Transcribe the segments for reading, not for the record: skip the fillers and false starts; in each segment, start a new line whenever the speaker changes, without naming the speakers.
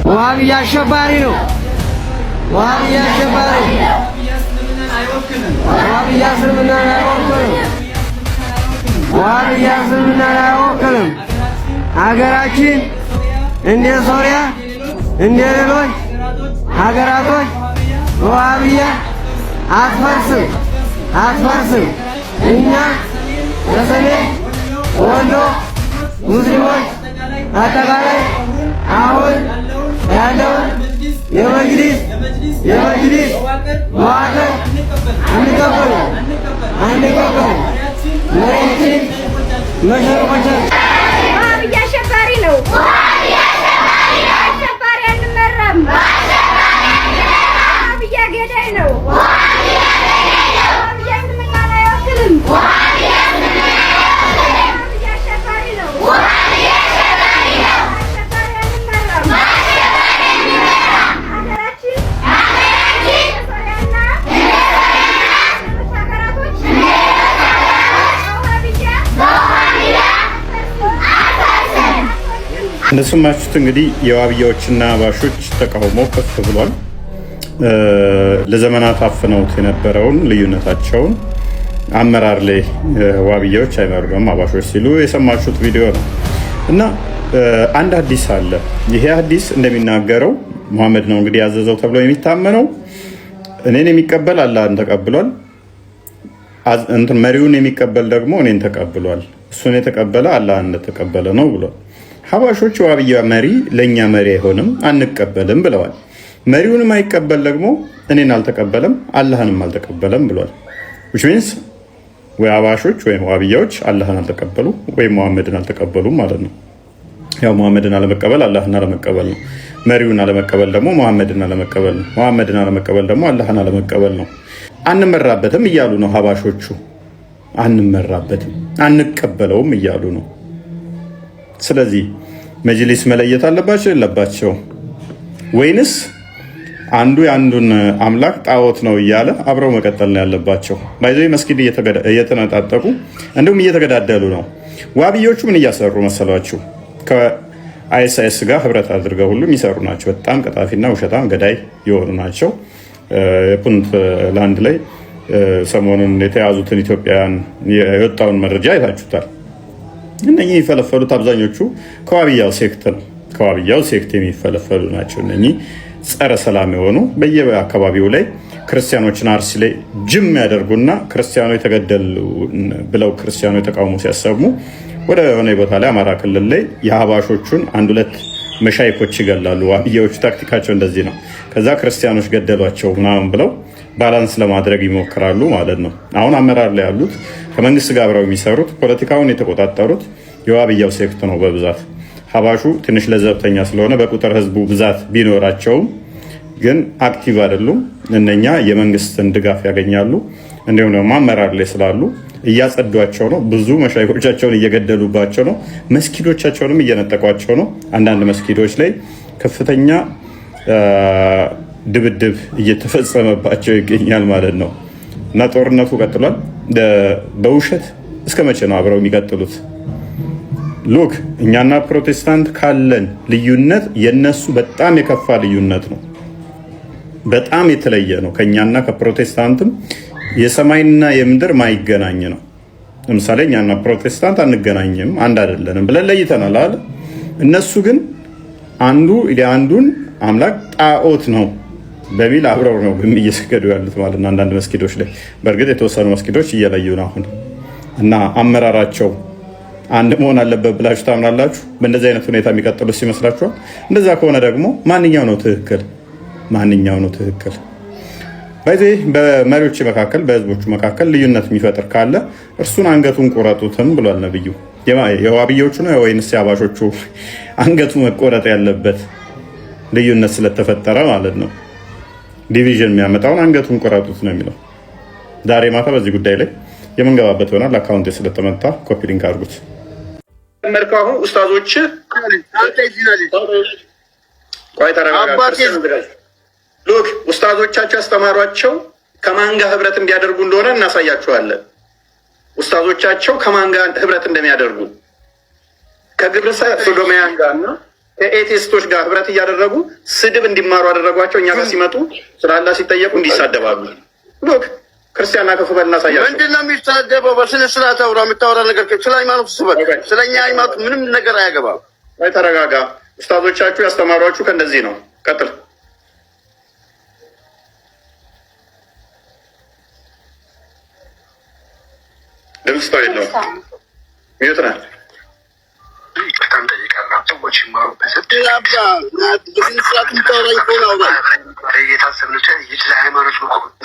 ዋሃብያ አሸባሪ ነው። ዋሃብያ አሸባሪ ዋሃብያ እስልምናን አይወክልም። ዋሃብያ እስልምናን አይወክልም። ሀገራችን እንደ ሶሪያ እንደ ሌሎች ሀገራቶች ዋሃብያ አትፈርስም አትፈርስም። እኛ በሰሜን ወሎ ሙስሊሞች አጠቃላይ አሁን ያለውን የመጅሊስ መዋቅር አንቀበልም። መሬትን መሸርቆቻችን
ዋሃብያ አሸባሪ ነው። አሸባሪ አንመራም። ዋሃብያ ገዳይ ነው። ዋሃብያ እስልምናን አይወክልም። ዋሃብያ አሸባሪ ነው። አሸባሪ አንመራም። ሀገራችን ሶሪያና ሀገራቶች
እንደሰማችሁት እንግዲህ የዋሃብያዎችና አህባሾች ተቃውሞ ከፍ ብሏል። ለዘመናት አፍነውት የነበረውን ልዩነታቸውን አመራር ላይ ዋሃብያዎች አይመሩም አህባሾች ሲሉ የሰማችሁት ቪዲዮ ነው እና አንድ ሐዲስ አለ። ይሄ ሐዲስ እንደሚናገረው መሐመድ ነው እንግዲህ ያዘዘው ተብሎ የሚታመነው እኔን የሚቀበል አላህን ተቀብሏል፣ መሪውን የሚቀበል ደግሞ እኔን ተቀብሏል፣ እሱን የተቀበለ አላህን እንደተቀበለ ነው ብሏል። አህባሾች ዋሃብያ መሪ ለእኛ መሪ አይሆንም አንቀበልም ብለዋል። መሪውንም አይቀበል ደግሞ እኔን አልተቀበለም አላህንም አልተቀበለም ብሏል። which means ወይ አህባሾች ወይም ዋሃብያዎች አላህን አልተቀበሉ ወይም መሐመድን አልተቀበሉም ማለት ነው። ያው መሐመድን አለመቀበል አላህን አለመቀበል ነው። መሪውን አለመቀበል ደግሞ መሐመድን አለመቀበል ነው። መሐመድን አለመቀበል ደግሞ አላህን አለመቀበል ነው። አንመራበትም እያሉ ነው አህባሾቹ። አንመራበትም አንቀበለውም እያሉ ነው። ስለዚህ መጅሊስ መለየት አለባቸው የለባቸው? ወይንስ አንዱ የአንዱን አምላክ ጣዖት ነው እያለ አብረው መቀጠል ነው ያለባቸው? ባይዘይ መስጊድ እየተነጣጠቁ እንዲሁም እየተገዳደሉ ነው። ዋሃብያዎቹ ምን እያሰሩ መሰሏችሁ? ከአይኤስአይኤስ ጋር ህብረት አድርገው ሁሉ የሚሰሩ ናቸው። በጣም ቀጣፊና ውሸታም ገዳይ የሆኑ ናቸው። ፑንትላንድ ላይ ሰሞኑን የተያዙትን ኢትዮጵያውያን የወጣውን መረጃ አይታችሁታል። እነኚህ የሚፈለፈሉት አብዛኞቹ ከዋሃብያው ሴክት ነው። ከዋሃብያው ሴክት የሚፈለፈሉ ናቸው። እነኚህ ጸረ ሰላም የሆኑ በየአካባቢው ላይ ክርስቲያኖችን አርሲ ላይ ጅም ያደርጉና ክርስቲያኖች ተገደሉ ብለው ክርስቲያኖች ተቃውሞ ሲያሰሙ ወደ ሆነ ቦታ ላይ አማራ ክልል ላይ የአህባሾቹን አንድ ሁለት መሻይኮች ይገላሉ። ዋሃብያዎቹ ታክቲካቸው እንደዚህ ነው። ከዛ ክርስቲያኖች ገደሏቸው ምናምን ብለው ባላንስ ለማድረግ ይሞክራሉ ማለት ነው። አሁን አመራር ላይ ያሉት ከመንግስት ጋር አብረው የሚሰሩት ፖለቲካውን የተቆጣጠሩት የዋሃብያው ሴክት ነው በብዛት። አህባሹ ትንሽ ለዘብተኛ ስለሆነ በቁጥር ህዝቡ ብዛት ቢኖራቸውም ግን አክቲቭ አይደሉም። እነኛ የመንግስትን ድጋፍ ያገኛሉ። እንዲሁም ደግሞ አመራር ላይ ስላሉ እያጸዷቸው ነው። ብዙ መሻይኮቻቸውን እየገደሉባቸው ነው። መስጊዶቻቸውንም እየነጠቋቸው ነው። አንዳንድ መስጊዶች ላይ ከፍተኛ ድብድብ እየተፈጸመባቸው ይገኛል ማለት ነው። እና ጦርነቱ ቀጥሏል። በውሸት እስከ መቼ ነው አብረው የሚቀጥሉት? ሉክ እኛና ፕሮቴስታንት ካለን ልዩነት የነሱ በጣም የከፋ ልዩነት ነው። በጣም የተለየ ነው። ከኛና ከፕሮቴስታንትም የሰማይና የምድር ማይገናኝ ነው። ለምሳሌ እኛና ፕሮቴስታንት አንገናኝም፣ አንድ አይደለንም ብለን ለይተናል አለ። እነሱ ግን አንዱ የአንዱን አምላክ ጣዖት ነው በሚል አብረው ነው ግን እየሰገዱ ያሉት ማለት ነው። አንዳንድ መስጊዶች ላይ በእርግጥ የተወሰኑ መስጊዶች እየለዩ ነው አሁን። እና አመራራቸው አንድ መሆን አለበት ብላችሁ ታምናላችሁ? በእንደዚህ አይነት ሁኔታ የሚቀጥሉት ይመስላችኋል? እንደዛ ከሆነ ደግሞ ማንኛው ነው ትክክል? ማንኛው ነው ትክክል? በዚህ በመሪዎች መካከል በህዝቦቹ መካከል ልዩነት የሚፈጥር ካለ እርሱን አንገቱን ቁረጡትም ብሏል ነብዩ። የዋሃብያዎቹ ነው ወይንስ የአህባሾቹ አንገቱ መቆረጥ ያለበት? ልዩነት ስለተፈጠረ ማለት ነው። ዲቪዥን የሚያመጣውን አንገቱን ቁረጡት ነው የሚለው። ዛሬ ማታ በዚህ ጉዳይ ላይ የምንገባበት ይሆናል። አካውንቴ ስለተመታ ኮፒ ሊንክ አድርጉት።
መርካሁ ኡስታዞች ቆይ ተረጋጋ። ሉክ ኡስታዞቻቸው ያስተማሯቸው ከማን ጋር ህብረት እንዲያደርጉ እንደሆነ እናሳያቸዋለን። ኡስታዞቻቸው ከማን ጋር ህብረት እንደሚያደርጉ ከግብረ ሶዶማውያን ጋር እና ከኤቴስቶች ጋር ህብረት እያደረጉ ስድብ እንዲማሩ አደረጓቸው። እኛ ጋር ሲመጡ ስለ አላህ ሲጠየቁ እንዲሳደባሉ። ሎክ ክርስቲያና ከፍ በል እናሳያቸው።
ምንድን ነው የሚሳደበው? በስነ ስርዓት አውራ። የምታወራ ነገር ስለ ሃይማኖት ስበክ። ስለ እኛ ሃይማኖት ምንም ነገር አያገባም።
ተረጋጋ። ኡስታዞቻችሁ ያስተማሯችሁ ከእንደዚህ ነው። ቀጥል። ድምፅ ተው የለውም። ሚዩት ነህ።
በጣም ጠይቃለሁ። ሰዎች ይማሩበት በስነ ስርዓት የምታወራኝ ከሆነ አውራ። የታሰብነው ለሃይማኖት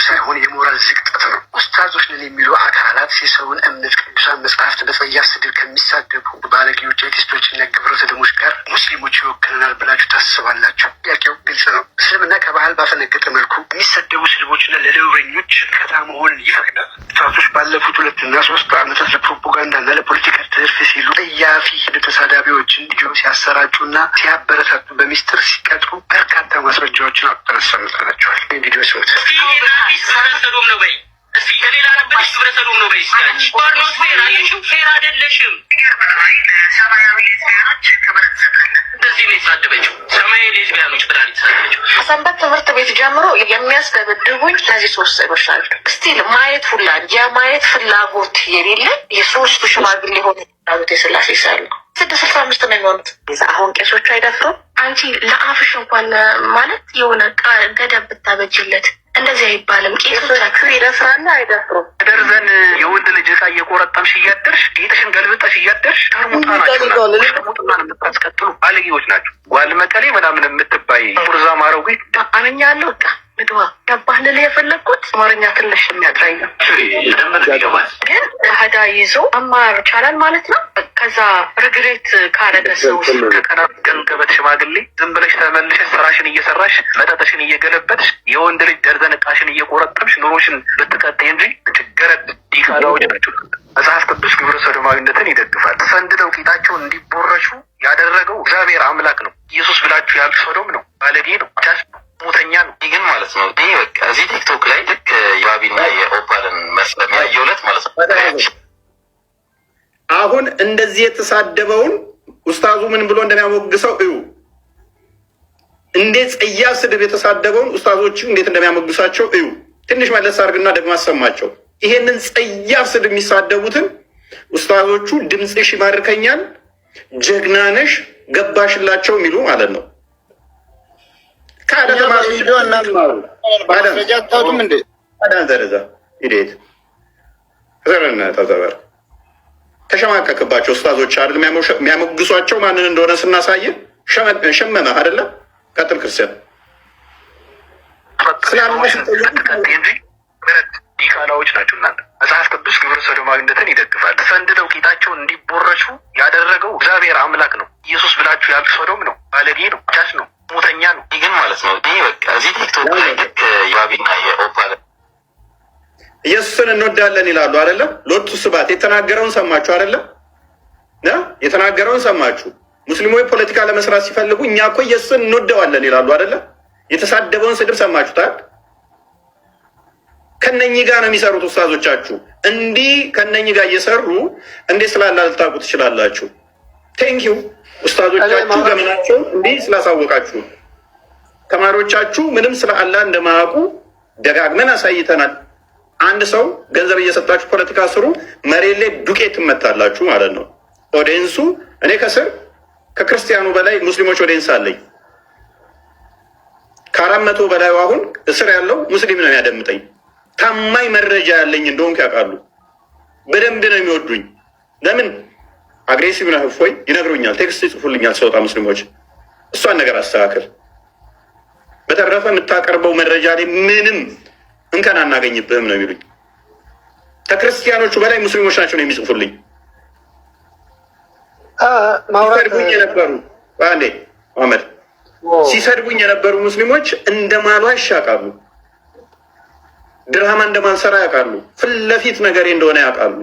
ሳይሆን የሞራል ዝቅጠት ነው። ኡስታዞች ነን የሚሉ አካላት የሰውን እምነት ቅዱሳን መጽሐፍት በጸያፍ ስድብ ከሚሳደቡ ባለጌዎች፣ ኤቲስቶችና ግብረ ሰዶሞች ጋር ሙስሊሞች ይወክለናል ብላችሁ ታስባላችሁ? ጥያቄው ግልጽ ነው። እስልምና ከባህል ባፈነገጠ መልኩ የሚሰደቡ ስድቦችና ለነውረኞች ከታ መሆንን ይፈቅዳል። ኡስታዞች ባለፉት 2 እና 3 ዓመታት ለፕሮፓጋንዳና ለፖለቲካ ትርፍ ሲሉ ጠያፊ ተሳዳቢዎችን ቪዲዮ ሲያሰራጩና ሲያበረታቱ በሚስጥር ሲቀጥሩ በርካታ ማስረጃዎችን አጠረሰምተናቸዋል። ቪዲዮ ስሙት።
ሰንበት ትምህርት ቤት ጀምሮ የሚያስደበድቡኝ እነዚህ 3 ሰዎች ናቸው። ስቲል ማየት ሁላ የማየት ፍላጎት የሌለ የ3 ሽማግሌ ሆኑ ዳዊት የስላሴ ይሳሉ 665 ነው የሚሆኑት። አሁን ቄሶቹ አይደፍሩም። አንቺ ለአፍሽ እንኳን ማለት የሆነ ገደብ ብታበጅለት እንደዚህ አይባልም። ቄሶቻችሁ ይደፍራሉ አይደፍሩም?
ደርዘን የወንድ ልጅ ዕቃ እየቆረጠምሽ እያደርሽ ጌጥሽን ገልብጠሽ እያደርሽ ተርሙጣ ናቸው። ተርሙጥናን የምታስቀጥሉ ባለጌዎች ናቸው። ጓል መቀሌ ምናምን የምትባይ ሙርዛ ማረጉ አመኛ ያለው ቃ ምግባ ገባህ ልል የፈለግኩት አማርኛ ትንሽ የሚያጥራኝ ነው። ግን ሀዳ ይዞ መማር ይቻላል ማለት ነው። ከዛ ርግሬት ካረገ ሰው ከቀናት ገንገበት ሽማግሌ ዝም ብለሽ ተመልሸሽ ስራሽን እየሰራሽ መጠጠሽን እየገለበጥሽ የወንድ ልጅ ደርዘን ዕቃሽን እየቆረጠምሽ ኑሮሽን ብትቀጥይ እንጂ ችግረት ዲቃላዎች ናቸው። መጽሐፍ ቅዱስ ግብረ ሰዶማዊነትን ይደግፋል። ፈንድደው ቂጣቸውን እንዲቦረሹ ያደረገው እግዚአብሔር አምላክ ነው። ኢየሱስ ብላችሁ ያሉ ሶዶም ነው፣ ባለጌ ነው፣ ጫስ ሞተኛ ነው። ይህ ግን ማለት ነው ይህ በቃ እዚህ ቲክቶክ ላይ ልክ የባቢና የኦፓልን መስለሚያ የሁለት ማለት ነው።
አሁን እንደዚህ የተሳደበውን ኡስታዙ ምን ብሎ እንደሚያሞግሰው እዩ። እንዴት ጸያፍ ስድብ የተሳደበውን ኡስታዞቹ እንዴት እንደሚያሞግሳቸው እዩ። ትንሽ መለስ አድርግና ደግሞ አሰማቸው። ይሄንን ጸያፍ ስድብ የሚሳደቡትን ኡስታዞቹ ድምፅሽ ይማርከኛል፣ ጀግናነሽ፣ ገባሽላቸው የሚሉ ማለት ነው። ተሸማቀቅባቸው ኡስታዞች አይደል የሚያሞግሷቸው ማንን እንደሆነ ስናሳየ ሸመመ አይደለም። ቀጥል ክርስቲያን
ዲቃላዎች ናቸው እናንተ። መጽሐፍ ቅዱስ ግብረ ሰዶማዊነትን ይደግፋል። ፈንድደው ቂጣቸውን እንዲቦረሹ ያደረገው እግዚአብሔር አምላክ ነው። ኢየሱስ ብላችሁ ያሉ ሶዶም ነው፣ ባለጌ ነው፣ ጫስ ነው፣ ሞተኛ ነው። ይህ ግን ማለት ነው ይህ በቃ እዚህ ቲክቶክ ላይ ልክ የባቢና የኦፓል
ኢየሱስን እንወዳለን ይላሉ አይደለም። ሎቱ ስባት የተናገረውን ሰማችሁ አይደለም? የተናገረውን ሰማችሁ። ሙስሊሞች ፖለቲካ ለመስራት ሲፈልጉ እኛ እኮ ኢየሱስን እንወደዋለን ይላሉ አይደለም? የተሳደበውን ስድብ ሰማችሁታል። ከነኚህ ጋር ነው የሚሰሩት ኡስታዞቻችሁ። እንዲህ ከነኚህ ጋር እየሰሩ እንዴት ስላላ ልታውቁ ትችላላችሁ። ቴንኪዩ ኡስታዞቻችሁ ገመናቸው እንዲህ ስላሳወቃችሁ። ተማሪዎቻችሁ ምንም ስለ አላህ እንደማያውቁ ደጋግመን አሳይተናል። አንድ ሰው ገንዘብ እየሰጣችሁ ፖለቲካ ስሩ፣ መሬት ላይ ዱቄት ትመታላችሁ ማለት ነው። ኦዲየንሱ እኔ ከስር ከክርስቲያኑ በላይ ሙስሊሞች ኦዲየንስ አለኝ። ከ400 በላይ አሁን እስር ያለው ሙስሊም ነው የሚያደምጠኝ። ታማኝ መረጃ ያለኝ እንደሆንኩ ያውቃሉ። በደንብ ነው የሚወዱኝ። ለምን አግሬሲቭ ነህ እፎይ ይነግሩኛል፣ ቴክስት ይጽፉልኛል ስወጣ ሙስሊሞች። እሷን ነገር አስተካክል። በተረፈ የምታቀርበው መረጃ ላይ ምንም እንከን አናገኝብህም ነው የሚሉኝ። ከክርስቲያኖቹ በላይ ሙስሊሞች ናቸው ነው የሚጽፉልኝ። ሲሰድቡኝ የነበሩ አንዴ መሐመድ ሲሰድቡኝ የነበሩ ሙስሊሞች እንደማሉ ያሻቃሉ። ድራማ እንደማልሰራ ያውቃሉ። ፊት ለፊት ነገሬ እንደሆነ ያውቃሉ።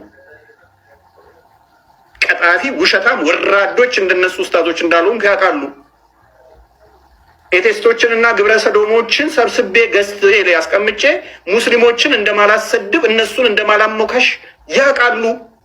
ቀጣፊ፣ ውሸታም፣ ወራዶች እንደነሱ ኡስታዞች እንዳልሆንኩ ያውቃሉ። ኤቴስቶችን እና ግብረ ሰዶሞችን ሰብስቤ ገዝቴ ላይ አስቀምጬ ሙስሊሞችን እንደማላሰድብ እነሱን እንደማላሞካሽ ያውቃሉ።